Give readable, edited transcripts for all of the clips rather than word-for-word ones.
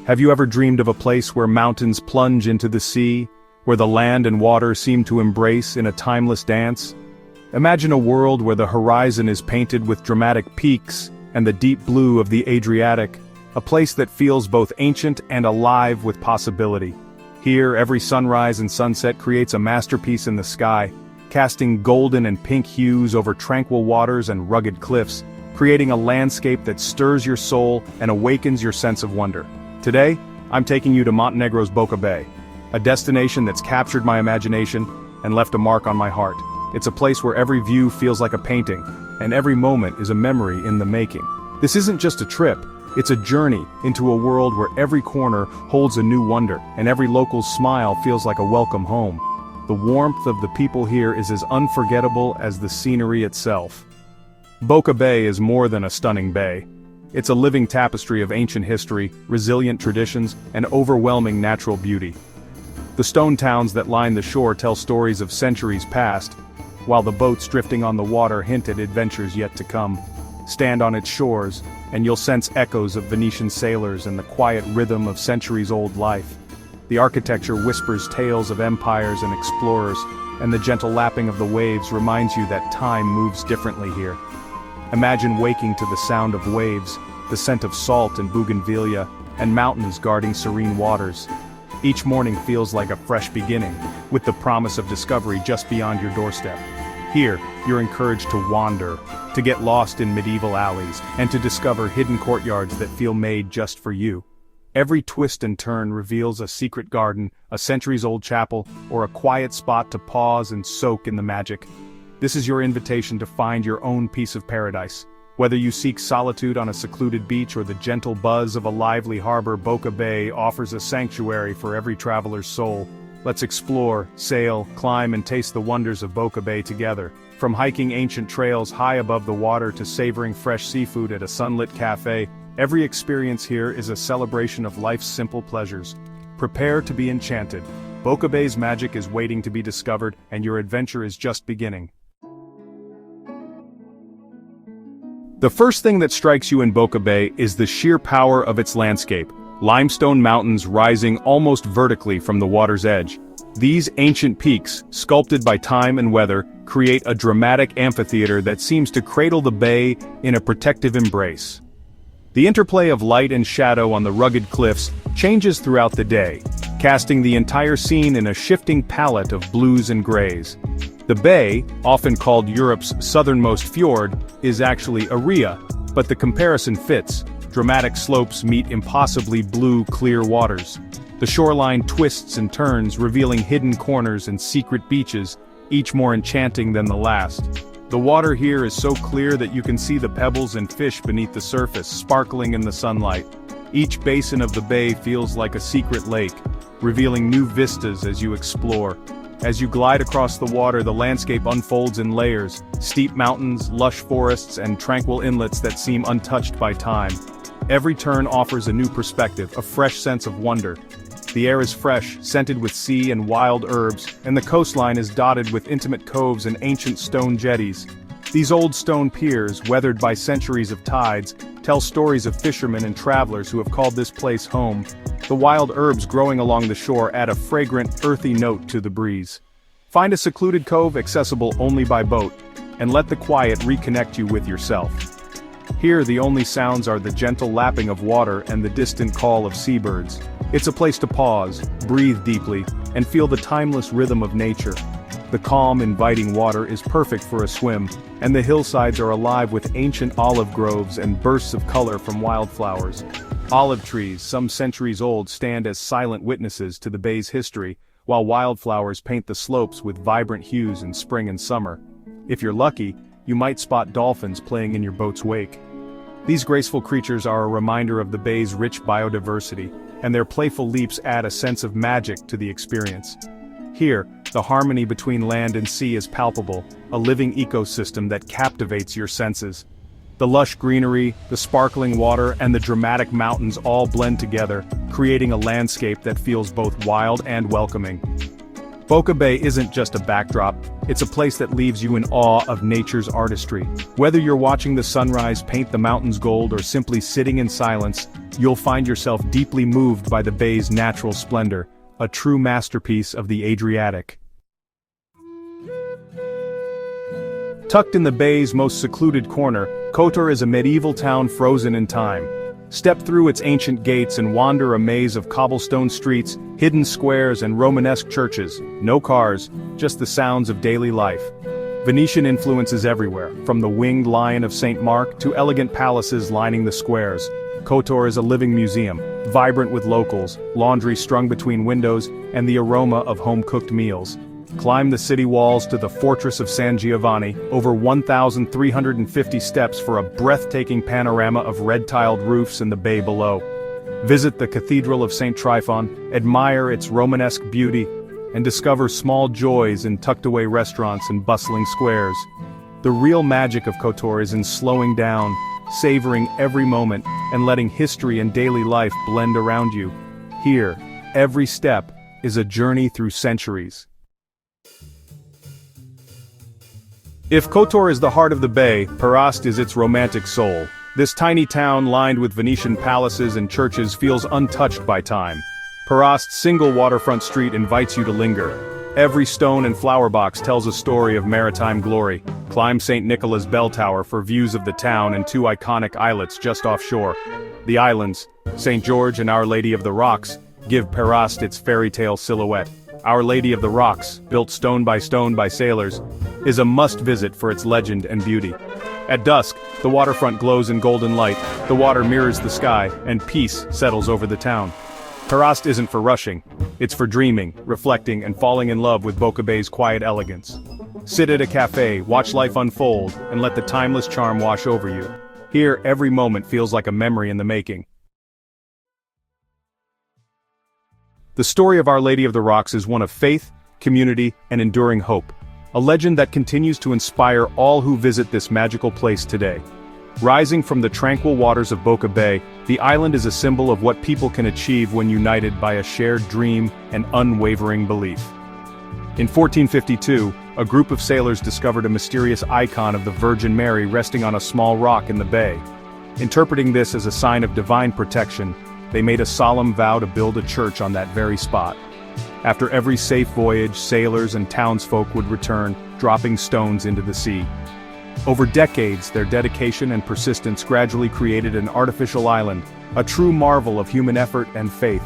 Have you ever dreamed of a place where mountains plunge into the sea, where the land and water seem to embrace in a timeless dance? Imagine a world where the horizon is painted with dramatic peaks and the deep blue of the Adriatic, a place that feels both ancient and alive with possibility. Here, every sunrise and sunset creates a masterpiece in the sky, casting golden and pink hues over tranquil waters and rugged cliffs, creating a landscape that stirs your soul and awakens your sense of wonder. Today, I'm taking you to Montenegro's Boka Bay, a destination that's captured my imagination and left a mark on my heart. It's a place where every view feels like a painting, and every moment is a memory in the making. This isn't just a trip, it's a journey into a world where every corner holds a new wonder, and every local's smile feels like a welcome home. The warmth of the people here is as unforgettable as the scenery itself. Boka Bay is more than a stunning bay. It's a living tapestry of ancient history, resilient traditions, and overwhelming natural beauty. The stone towns that line the shore tell stories of centuries past, while the boats drifting on the water hint at adventures yet to come. Stand on its shores, and you'll sense echoes of Venetian sailors and the quiet rhythm of centuries-old life. The architecture whispers tales of empires and explorers, and the gentle lapping of the waves reminds you that time moves differently here. Imagine waking to the sound of waves, the scent of salt and bougainvillea, and mountains guarding serene waters. Each morning feels like a fresh beginning, with the promise of discovery just beyond your doorstep. Here, you're encouraged to wander, to get lost in medieval alleys, and to discover hidden courtyards that feel made just for you. Every twist and turn reveals a secret garden, a centuries-old chapel, or a quiet spot to pause and soak in the magic. This is your invitation to find your own piece of paradise. Whether you seek solitude on a secluded beach or the gentle buzz of a lively harbor, Boka Bay offers a sanctuary for every traveler's soul. Let's explore, sail, climb, and taste the wonders of Boka Bay together. From hiking ancient trails high above the water to savoring fresh seafood at a sunlit cafe, every experience here is a celebration of life's simple pleasures. Prepare to be enchanted. Boka Bay's magic is waiting to be discovered, and your adventure is just beginning. The first thing that strikes you in Boka Bay is the sheer power of its landscape, limestone mountains rising almost vertically from the water's edge. These ancient peaks, sculpted by time and weather, create a dramatic amphitheater that seems to cradle the bay in a protective embrace. The interplay of light and shadow on the rugged cliffs changes throughout the day, casting the entire scene in a shifting palette of blues and grays. The bay, often called Europe's southernmost fjord, is actually a ria, but the comparison fits. Dramatic slopes meet impossibly blue, clear waters. The shoreline twists and turns, revealing hidden corners and secret beaches, each more enchanting than the last. The water here is so clear that you can see the pebbles and fish beneath the surface, sparkling in the sunlight. Each basin of the bay feels like a secret lake, revealing new vistas as you explore. As you glide across the water, the landscape unfolds in layers, steep mountains, lush forests, and tranquil inlets that seem untouched by time. Every turn offers a new perspective, a fresh sense of wonder. The air is fresh, scented with sea and wild herbs, and the coastline is dotted with intimate coves and ancient stone jetties. These old stone piers, weathered by centuries of tides, tell stories of fishermen and travelers who have called this place home. The wild herbs growing along the shore add a fragrant, earthy note to the breeze. Find a secluded cove accessible only by boat, and let the quiet reconnect you with yourself. Here the only sounds are the gentle lapping of water and the distant call of seabirds. It's a place to pause, breathe deeply, and feel the timeless rhythm of nature. The calm, inviting water is perfect for a swim, and the hillsides are alive with ancient olive groves and bursts of color from wildflowers. Olive trees, some centuries old, stand as silent witnesses to the bay's history, while wildflowers paint the slopes with vibrant hues in spring and summer. If you're lucky, you might spot dolphins playing in your boat's wake. These graceful creatures are a reminder of the bay's rich biodiversity, and their playful leaps add a sense of magic to the experience. Here, the harmony between land and sea is palpable, a living ecosystem that captivates your senses. The lush greenery, the sparkling water, and the dramatic mountains all blend together, creating a landscape that feels both wild and welcoming. Boka Bay isn't just a backdrop, it's a place that leaves you in awe of nature's artistry. Whether you're watching the sunrise paint the mountains gold or simply sitting in silence, you'll find yourself deeply moved by the bay's natural splendor, a true masterpiece of the Adriatic. Tucked in the bay's most secluded corner, Kotor is a medieval town frozen in time. Step through its ancient gates and wander a maze of cobblestone streets, hidden squares and Romanesque churches. No cars, just the sounds of daily life. Venetian influences everywhere, from the winged lion of St. Mark to elegant palaces lining the squares. Kotor is a living museum, vibrant with locals, laundry strung between windows, and the aroma of home-cooked meals. Climb the city walls to the Fortress of San Giovanni, over 1,350 steps for a breathtaking panorama of red-tiled roofs in the bay below. Visit the Cathedral of St. Tryphon, admire its Romanesque beauty, and discover small joys in tucked-away restaurants and bustling squares. The real magic of Kotor is in slowing down, savoring every moment, and letting history and daily life blend around you. Here, every step is a journey through centuries. If Kotor is the heart of the bay, Perast is its romantic soul. This tiny town lined with Venetian palaces and churches feels untouched by time. Perast's single waterfront street invites you to linger. Every stone and flower box tells a story of maritime glory. Climb St. Nicola's bell tower for views of the town and two iconic islets just offshore. The islands, St. George and Our Lady of the Rocks, give Perast its fairy tale silhouette. Our Lady of the Rocks, built stone by sailors, is a must-visit for its legend and beauty. At dusk, the waterfront glows in golden light, the water mirrors the sky, and peace settles over the town. Perast isn't for rushing, it's for dreaming, reflecting, and falling in love with Boka Bay's quiet elegance. Sit at a cafe, watch life unfold, and let the timeless charm wash over you. Here, every moment feels like a memory in the making. The story of Our Lady of the Rocks is one of faith, community, and enduring hope. A legend that continues to inspire all who visit this magical place today. Rising from the tranquil waters of Boka Bay, the island is a symbol of what people can achieve when united by a shared dream and unwavering belief. In 1452, a group of sailors discovered a mysterious icon of the Virgin Mary resting on a small rock in the bay. Interpreting this as a sign of divine protection, they made a solemn vow to build a church on that very spot. After every safe voyage, sailors and townsfolk would return, dropping stones into the sea. Over decades, their dedication and persistence gradually created an artificial island, a true marvel of human effort and faith.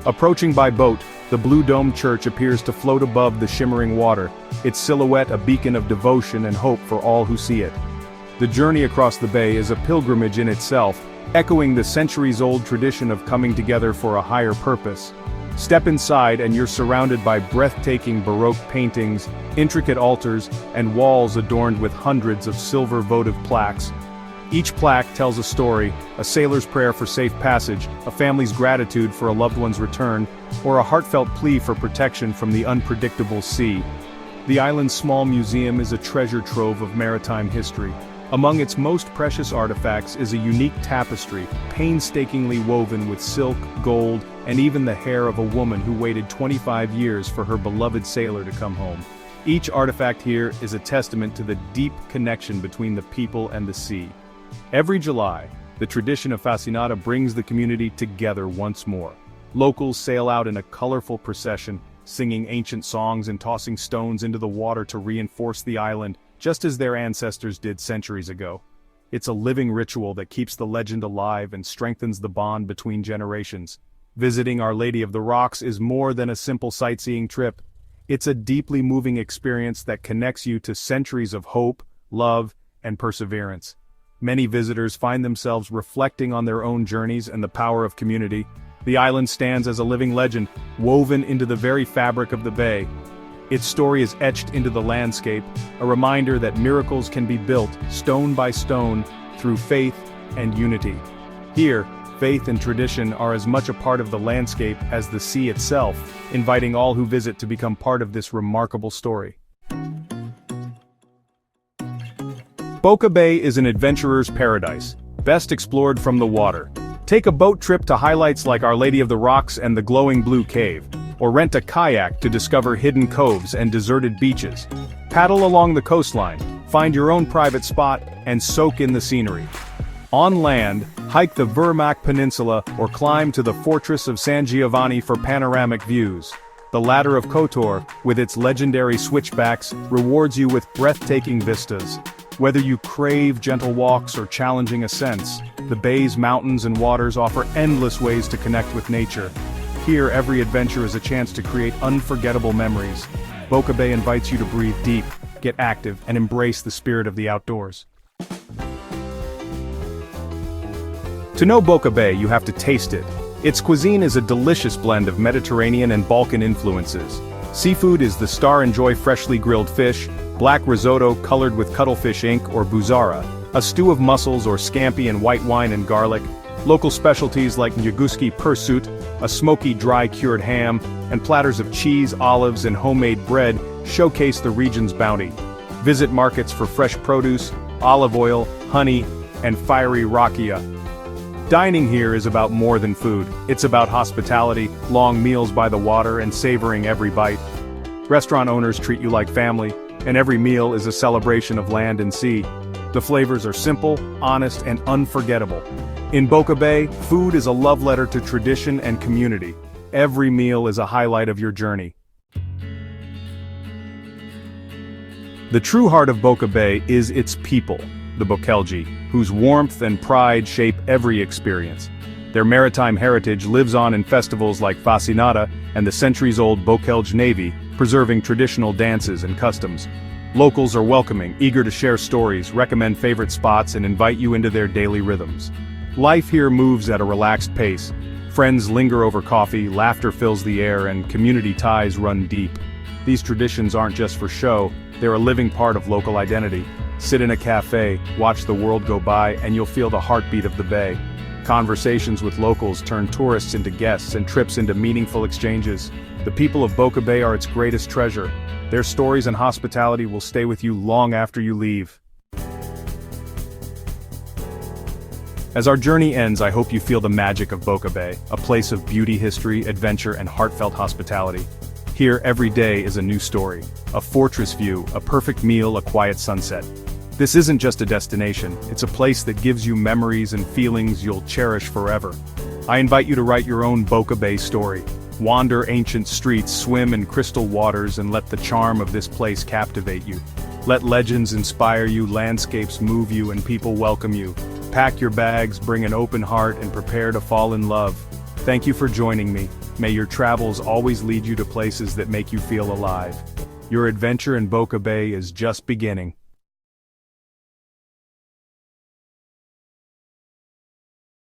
Approaching by boat, the blue domed church appears to float above the shimmering water, its silhouette a beacon of devotion and hope for all who see it. The journey across the bay is a pilgrimage in itself, echoing the centuries-old tradition of coming together for a higher purpose. Step inside and you're surrounded by breathtaking Baroque paintings, intricate altars, and walls adorned with hundreds of silver votive plaques. Each plaque tells a story, a sailor's prayer for safe passage, a family's gratitude for a loved one's return, or a heartfelt plea for protection from the unpredictable sea. The island's small museum is a treasure trove of maritime history. Among its most precious artifacts is a unique tapestry, painstakingly woven with silk, gold, and even the hair of a woman who waited 25 years for her beloved sailor to come home. Each artifact here is a testament to the deep connection between the people and the sea. Every July, the tradition of Fascinata brings the community together once more. Locals sail out in a colorful procession, singing ancient songs and tossing stones into the water to reinforce the island, just as their ancestors did centuries ago. It's a living ritual that keeps the legend alive and strengthens the bond between generations. Visiting Our Lady of the Rocks is more than a simple sightseeing trip. It's a deeply moving experience that connects you to centuries of hope, love, and perseverance. Many visitors find themselves reflecting on their own journeys and the power of community. The island stands as a living legend, woven into the very fabric of the bay. Its story is etched into the landscape, a reminder that miracles can be built, stone by stone, through faith and unity. Here, faith and tradition are as much a part of the landscape as the sea itself, inviting all who visit to become part of this remarkable story. Boka Bay is an adventurer's paradise, best explored from the water. Take a boat trip to highlights like Our Lady of the Rocks and the glowing blue cave. or rent a kayak to discover hidden coves and deserted beaches. Paddle along the coastline, find your own private spot, and soak in the scenery. On land, hike the Vermac Peninsula or climb to the fortress of San Giovanni for panoramic views. The Ladder of Kotor, with its legendary switchbacks, rewards you with breathtaking vistas. Whether you crave gentle walks or challenging ascents, the bay's mountains and waters offer endless ways to connect with nature. Here, every adventure is a chance to create unforgettable memories. Boka Bay invites you to breathe deep, get active, and embrace the spirit of the outdoors. To know Boka Bay, you have to taste it. Its cuisine is a delicious blend of Mediterranean and Balkan influences. Seafood is the star. Enjoy freshly grilled fish, black risotto colored with cuttlefish ink or buzara, a stew of mussels or scampi and white wine and garlic, local specialties like nyaguski pursuit, a smoky dry cured ham, and platters of cheese, olives, and homemade bread showcase the region's bounty. Visit markets for fresh produce, olive oil, honey, and fiery rakia. Dining here is about more than food. It's about hospitality, long meals by the water, and savoring every bite. Restaurant owners treat you like family, and every meal is a celebration of land and sea. The flavors are simple, honest, and unforgettable. In Boka Bay, food is a love letter to tradition and community. Every meal is a highlight of your journey. The true heart of Boka Bay is its people, the Bokelji, whose warmth and pride shape every experience. Their maritime heritage lives on in festivals like Fasinata and the centuries-old Bokelj Navy, preserving traditional dances and customs. Locals are welcoming, eager to share stories, recommend favorite spots, and invite you into their daily rhythms. Life here moves at a relaxed pace. Friends linger over coffee, laughter fills the air, and community ties run deep. These traditions aren't just for show, they're a living part of local identity. Sit in a cafe, watch the world go by, and you'll feel the heartbeat of the bay. Conversations with locals turn tourists into guests and trips into meaningful exchanges. The people of Boka Bay are its greatest treasure. Their stories and hospitality will stay with you long after you leave. As our journey ends, I hope you feel the magic of Boka Bay, a place of beauty, history, adventure, and heartfelt hospitality. Here, every day is a new story. A fortress view, a perfect meal, a quiet sunset. This isn't just a destination, it's a place that gives you memories and feelings you'll cherish forever. I invite you to write your own Boka Bay story. Wander ancient streets, swim in crystal waters, and let the charm of this place captivate you. Let legends inspire you, landscapes move you, and people welcome you. Pack your bags, bring an open heart, and prepare to fall in love. Thank you for joining me. May your travels always lead you to places that make you feel alive. Your adventure in Boka Bay is just beginning.